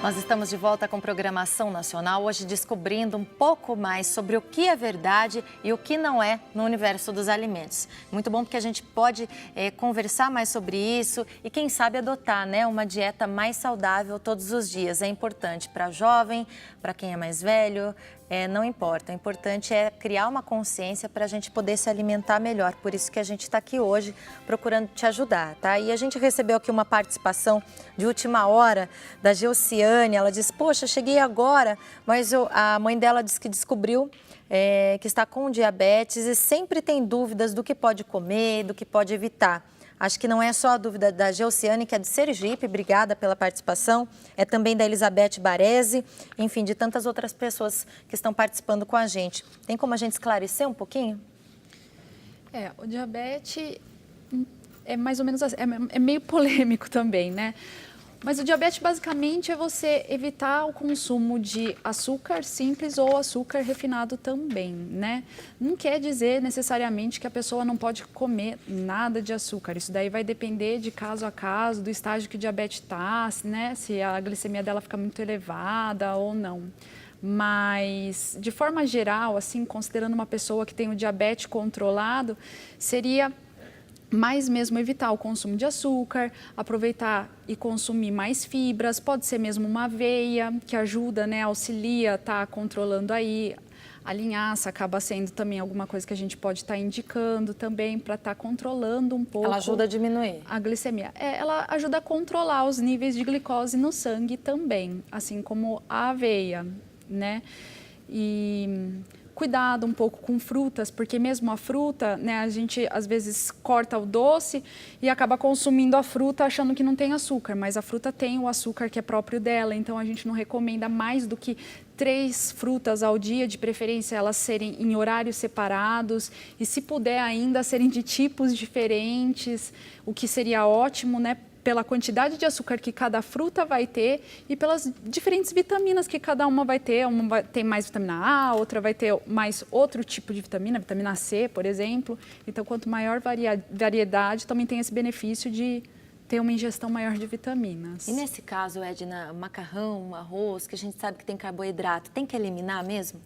Nós estamos de volta com programação nacional, hoje descobrindo um pouco mais sobre o que é verdade e o que não é no universo dos alimentos. Muito bom porque a gente pode conversar mais sobre isso e quem sabe adotar, né, uma dieta mais saudável todos os dias. É importante para jovem, para quem é mais velho, não importa. O importante é criar uma consciência para a gente poder se alimentar melhor. Por isso que a gente está aqui hoje procurando te ajudar, tá? E a gente recebeu aqui uma participação de última hora da Geuciane. Ela disse, poxa, cheguei agora, mas a mãe dela disse que descobriu que está com diabetes e sempre tem dúvidas do que pode comer, do que pode evitar. Acho que não é só a dúvida da Geuciane, que é de Sergipe, obrigada pela participação, é também da Elizabeth Baresi, enfim, de tantas outras pessoas que estão participando com a gente. Tem como a gente esclarecer um pouquinho? O diabetes é mais ou menos assim, é meio polêmico também, né? Mas o diabetes basicamente é você evitar o consumo de açúcar simples ou açúcar refinado também, né? Não quer dizer necessariamente que a pessoa não pode comer nada de açúcar. Isso daí vai depender de caso a caso, do estágio que o diabetes está, né? Se a glicemia dela fica muito elevada ou não. Mas, de forma geral, assim, considerando uma pessoa que tem o diabetes controlado, seria mais mesmo evitar o consumo de açúcar, aproveitar e consumir mais fibras, pode ser mesmo uma aveia, que ajuda, né, auxilia, tá controlando aí. A linhaça acaba sendo também alguma coisa que a gente pode estar indicando também para estar controlando um pouco. Ela ajuda a diminuir? A glicemia. Ela ajuda a controlar os níveis de glicose no sangue também, assim como a aveia, né? E cuidado um pouco com frutas, porque mesmo a fruta, né, a gente às vezes corta o doce e acaba consumindo a fruta achando que não tem açúcar, mas a fruta tem o açúcar que é próprio dela, então a gente não recomenda mais do que 3 frutas ao dia, de preferência elas serem em horários separados e se puder ainda serem de tipos diferentes, o que seria ótimo, né? Pela quantidade de açúcar que cada fruta vai ter e pelas diferentes vitaminas que cada uma vai ter. Uma vai ter mais vitamina A, outra vai ter mais outro tipo de vitamina, vitamina C, por exemplo. Então, quanto maior variedade, também tem esse benefício de ter uma ingestão maior de vitaminas. E nesse caso, Edna, macarrão, arroz, que a gente sabe que tem carboidrato, tem que eliminar mesmo?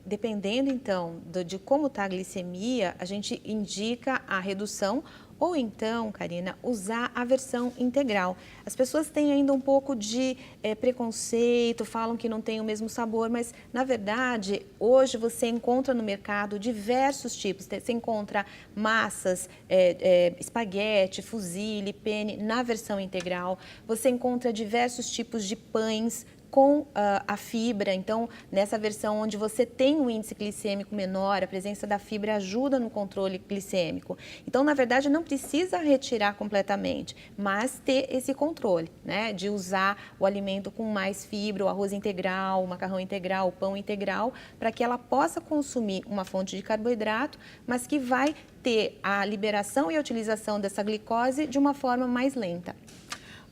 Dependendo, então, de como está a glicemia, a gente indica a redução ou então, Karina, usar a versão integral. As pessoas têm ainda um pouco de preconceito, falam que não tem o mesmo sabor, mas, na verdade, hoje você encontra no mercado diversos tipos. Você encontra massas, espaguete, fusilli, penne, na versão integral. Você encontra diversos tipos de pães com a fibra, então nessa versão onde você tem um índice glicêmico menor, a presença da fibra ajuda no controle glicêmico. Então, na verdade, não precisa retirar completamente, mas ter esse controle, né, de usar o alimento com mais fibra, o arroz integral, o macarrão integral, o pão integral, para que ela possa consumir uma fonte de carboidrato, mas que vai ter a liberação e a utilização dessa glicose de uma forma mais lenta.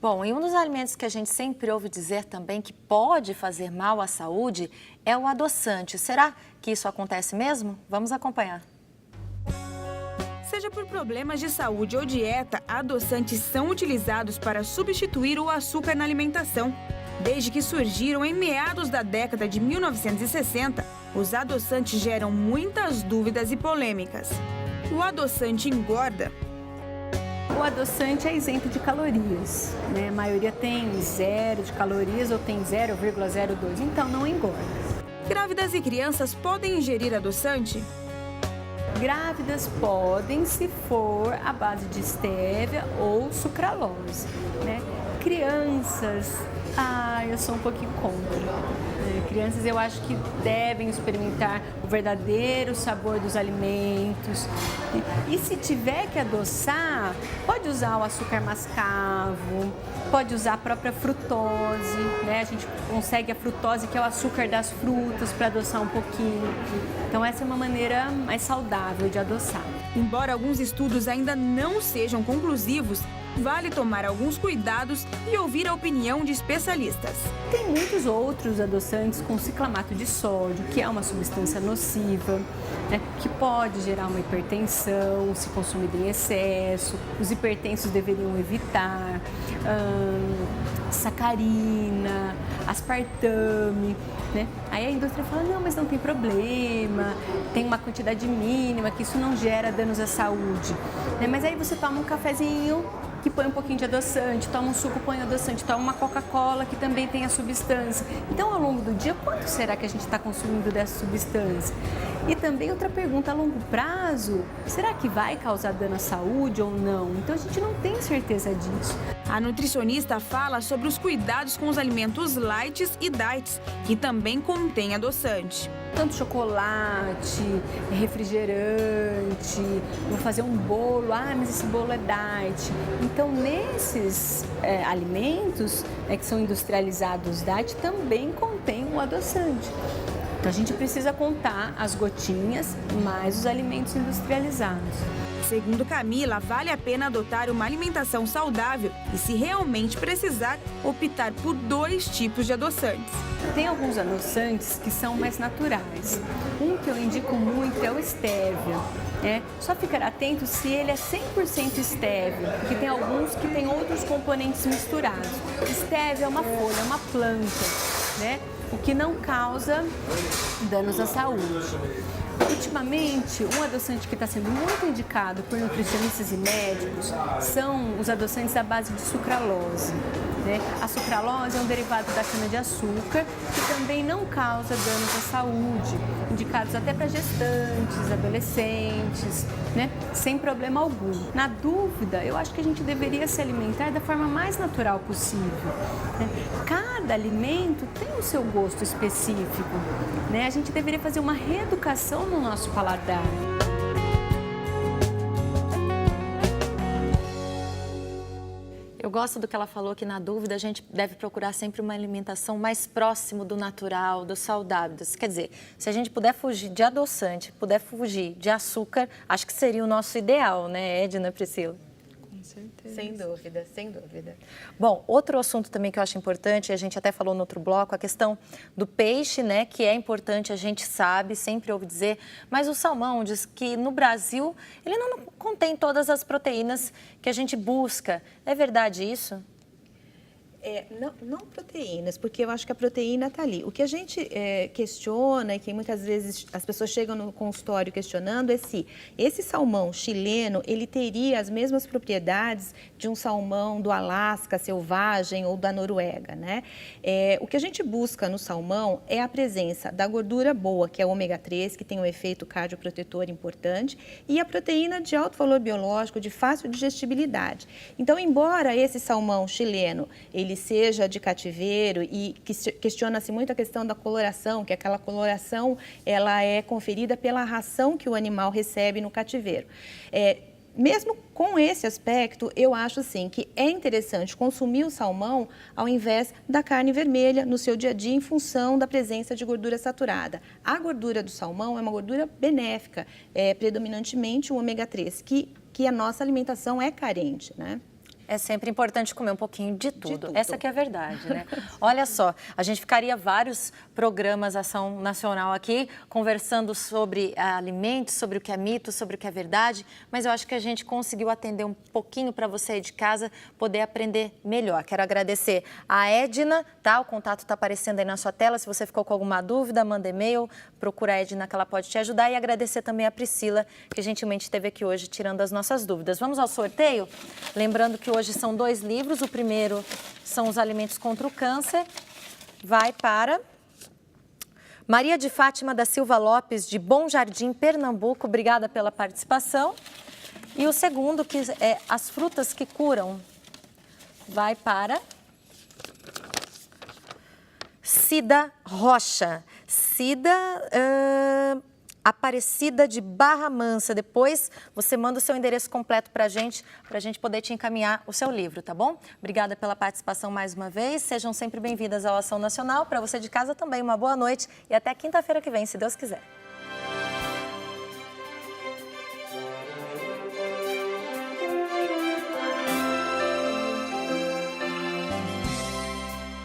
Bom, e um dos alimentos que a gente sempre ouve dizer também que pode fazer mal à saúde é o adoçante. Será que isso acontece mesmo? Vamos acompanhar. Seja por problemas de saúde ou dieta, adoçantes são utilizados para substituir o açúcar na alimentação. Desde que surgiram em meados da década de 1960, os adoçantes geram muitas dúvidas e polêmicas. O adoçante engorda? O adoçante é isento de calorias, né? A maioria tem 0 de calorias ou tem 0,02, então não engorda. Grávidas e crianças podem ingerir adoçante? Grávidas podem, se for à base de estévia ou sucralose, né? Crianças, eu sou um pouquinho contra. Crianças, eu acho que devem experimentar o verdadeiro sabor dos alimentos. E se tiver que adoçar, pode usar o açúcar mascavo, pode usar a própria frutose, né? A gente consegue a frutose, que é o açúcar das frutas, para adoçar um pouquinho. Então, essa é uma maneira mais saudável de adoçar. Embora alguns estudos ainda não sejam conclusivos, vale tomar alguns cuidados e ouvir a opinião de especialistas. Tem muitos outros adoçantes com ciclamato de sódio, que é uma substância nociva, né, que pode gerar uma hipertensão se consumido em excesso. Os hipertensos deveriam evitar. sacarina, aspartame, né? Aí a indústria fala, não, mas não tem problema, tem uma quantidade mínima, que isso não gera danos à saúde, né? Mas aí você toma um cafezinho que põe um pouquinho de adoçante, toma um suco, põe adoçante, toma uma Coca-Cola que também tem a substância. Então, ao longo do dia, quanto será que a gente está consumindo dessa substância? E também outra pergunta, a longo prazo, será que vai causar dano à saúde ou não? Então, a gente não tem certeza disso. A nutricionista fala sobre os cuidados com os alimentos light e diets, que também contêm adoçante. Tanto chocolate, refrigerante, vou fazer um bolo, mas esse bolo é diet. Então, nesses alimentos que são industrializados diet, também contém o adoçante. Então, a gente precisa contar as gotinhas mais os alimentos industrializados. Segundo Camila, vale a pena adotar uma alimentação saudável e, se realmente precisar, optar por 2 tipos de adoçantes. Tem alguns adoçantes que são mais naturais. Um que eu indico muito é o stevia. Só ficar atento se ele é 100% stevia, porque tem alguns que tem outros componentes misturados. Stevia é uma folha, é uma planta, né? O que não causa danos à saúde. Ultimamente, um adoçante que está sendo muito indicado por nutricionistas e médicos são os adoçantes à base de sucralose. A sucralose é um derivado da cana-de-açúcar que também não causa danos à saúde, indicados até para gestantes, adolescentes, sem problema algum. Na dúvida, eu acho que a gente deveria se alimentar da forma mais natural possível. Cada alimento tem o seu gosto específico. A gente deveria fazer uma reeducação no nosso paladar. Eu gosto do que ela falou, que na dúvida a gente deve procurar sempre uma alimentação mais próximo do natural, do saudável. Quer dizer, se a gente puder fugir de adoçante, puder fugir de açúcar, acho que seria o nosso ideal, né, Edna, Priscila? Com certeza. Sem dúvida, sem dúvida. Bom, outro assunto também que eu acho importante, a gente até falou no outro bloco, a questão do peixe, que é importante, a gente sabe, sempre ouve dizer, mas o salmão diz que no Brasil ele não contém todas as proteínas que a gente busca. É verdade isso? Não proteínas, porque eu acho que a proteína está ali. O que a gente questiona e que muitas vezes as pessoas chegam no consultório questionando é se esse salmão chileno, ele teria as mesmas propriedades de um salmão do Alasca selvagem ou da Noruega, o que a gente busca no salmão é a presença da gordura boa, que é o ômega 3, que tem um efeito cardioprotetor importante, e a proteína de alto valor biológico, de fácil digestibilidade. Então, embora esse salmão chileno, ele seja de cativeiro e questiona-se muito a questão da coloração, que aquela coloração ela é conferida pela ração que o animal recebe no cativeiro. Mesmo com esse aspecto, eu acho sim que é interessante consumir o salmão ao invés da carne vermelha no seu dia a dia em função da presença de gordura saturada. A gordura do salmão é uma gordura benéfica, predominantemente o ômega 3, que a nossa alimentação é carente, É sempre importante comer um pouquinho de tudo. Essa que é a verdade, Olha só, a gente ficaria vários programas Ação Nacional aqui, conversando sobre alimentos, sobre o que é mito, sobre o que é verdade, mas eu acho que a gente conseguiu atender um pouquinho para você aí de casa poder aprender melhor. Quero agradecer a Edna, O contato está aparecendo aí na sua tela. Se você ficou com alguma dúvida, manda e-mail, procura a Edna que ela pode te ajudar, e agradecer também a Priscila, que gentilmente esteve aqui hoje tirando as nossas dúvidas. Vamos ao sorteio? Lembrando que hoje são 2 livros. O primeiro são Os Alimentos contra o Câncer. Vai para Maria de Fátima da Silva Lopes, de Bom Jardim, Pernambuco. Obrigada pela participação. E o segundo, que é As Frutas que Curam, vai para Cida Rocha. Cida Aparecida de Barra Mansa. Depois você manda o seu endereço completo para a gente poder te encaminhar o seu livro, tá bom? Obrigada pela participação mais uma vez. Sejam sempre bem-vindas ao Ação Nacional. Para você de casa também, uma boa noite e até quinta-feira que vem, se Deus quiser.